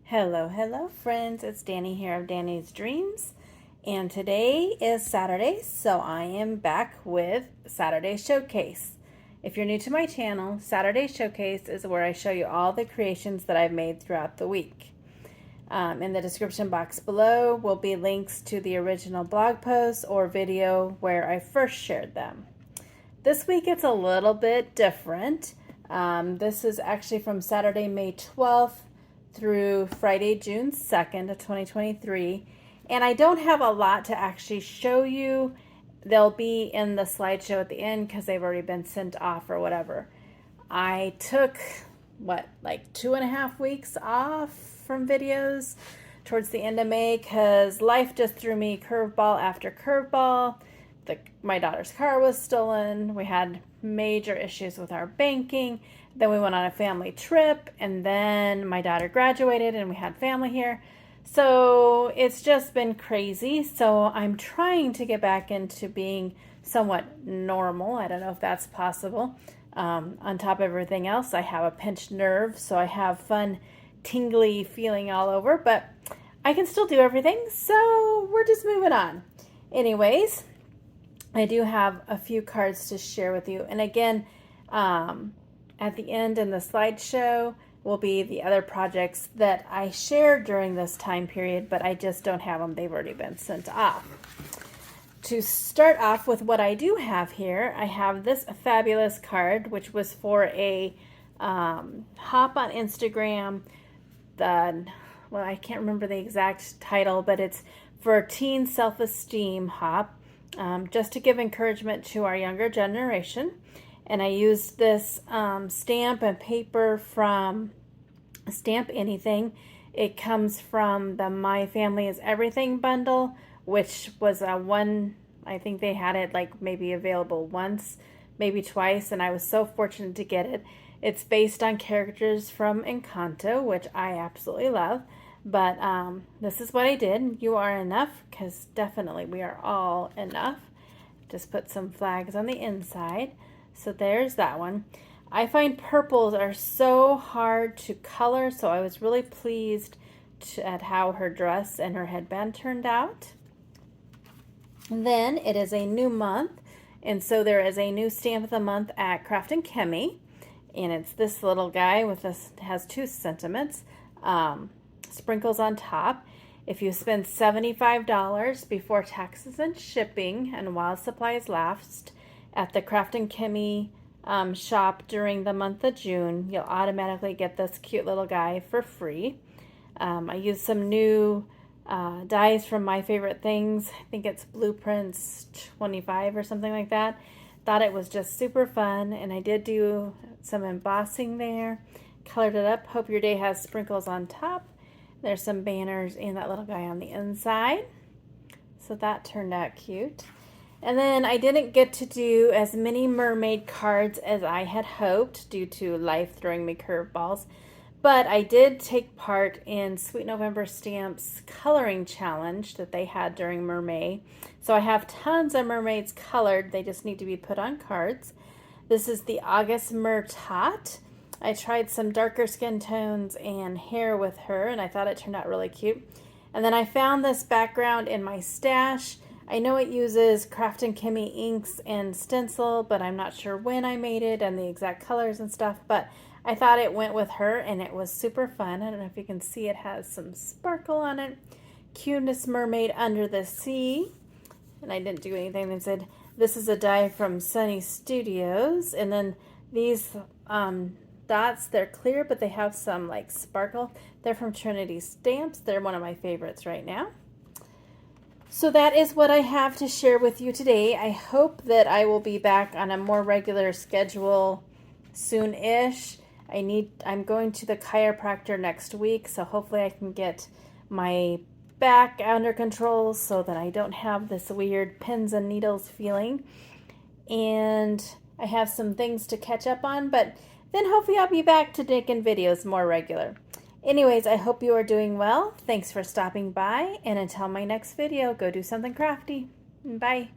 Hello friends, it's Danny here of Danny's Dreams, and today is Saturday, so I am back with Saturday Showcase. If you're new to my channel, Saturday Showcase is where I show you all the creations that I've made throughout the week. In the description box below will be links to the original blog post or video where I first shared them. This week it's a little bit different. This is actually from Saturday, May 12th through Friday, June 2nd of 2023. And I don't have a lot to actually show you. They'll be in the slideshow at the end because they've already been sent off or whatever. I took, like 2.5 weeks off from videos towards the end of May because life just threw me curveball after curveball. My daughter's car was stolen. We had major issues with our banking. Then we went on a family trip, and then my daughter graduated and we had family here. So it's just been crazy. So I'm trying to get back into being somewhat normal. I don't know if that's possible. On top of everything else, I have a pinched nerve, so I have fun tingly feeling all over, but I can still do everything. So we're just moving on. Anyways, I do have a few cards to share with you. And again, at the end in the slideshow will be the other projects that I shared during this time period, but I just don't have them. They've already been sent off. To start off with what I do have here, I have this fabulous card, which was for a hop on Instagram. I can't remember the exact title, but it's for a teen self-esteem hop. Just to give encouragement to our younger generation. And I used this stamp and paper from Stamp Anything. It comes from the My Family is Everything bundle, which was I think they had it like maybe available once, maybe twice, and I was so fortunate to get it. It's based on characters from Encanto, which I absolutely love. But this is what I did. You are enough, because definitely we are all enough. Just put some flags on the inside. So there's that one. I find purples are so hard to color, so I was really pleased at how her dress and her headband turned out. And then it is a new month, and so there is a new stamp of the month at Craft and Chemie, and it's this little guy with this, has 2 sentiments. Sprinkles on top. If you spend $75 before taxes and shipping and while supplies last at the Craft and Chemie shop during the month of June, you'll automatically get this cute little guy for free. I used some new dies from My Favorite Things. I think it's Blueprints 25 or something like that. Thought it was just super fun, and I did do some embossing there. Colored it up. Hope your day has sprinkles on top. There's some banners and that little guy on the inside. So that turned out cute. And then I didn't get to do as many mermaid cards as I had hoped due to life throwing me curveballs. But I did take part in Sweet November Stamps coloring challenge that they had during Mermaid. So I have tons of mermaids colored. They just need to be put on cards. This is the August Murtot. I tried some darker skin tones and hair with her, and I thought it turned out really cute. And then I found this background in my stash. I know it uses Craft and Chemie inks and stencil, but I'm not sure when I made it and the exact colors and stuff, but I thought it went with her, and it was super fun. I don't know if you can see, it has some sparkle on it. Cutest mermaid under the sea. And I didn't do anything. They said, this is a die from Sunny Studios. And then these dots, they're clear, but they have some like sparkle. They're from Trinity Stamps. They're one of my favorites right now. So that is what I have to share with you today. I hope that I will be back on a more regular schedule soon-ish. I'm going to the chiropractor next week, so hopefully I can get my back under control so that I don't have this weird pins and needles feeling. And I have some things to catch up on, but then hopefully I'll be back to making videos more regular. Anyways, I hope you are doing well. Thanks for stopping by, and until my next video, go do something crafty. Bye.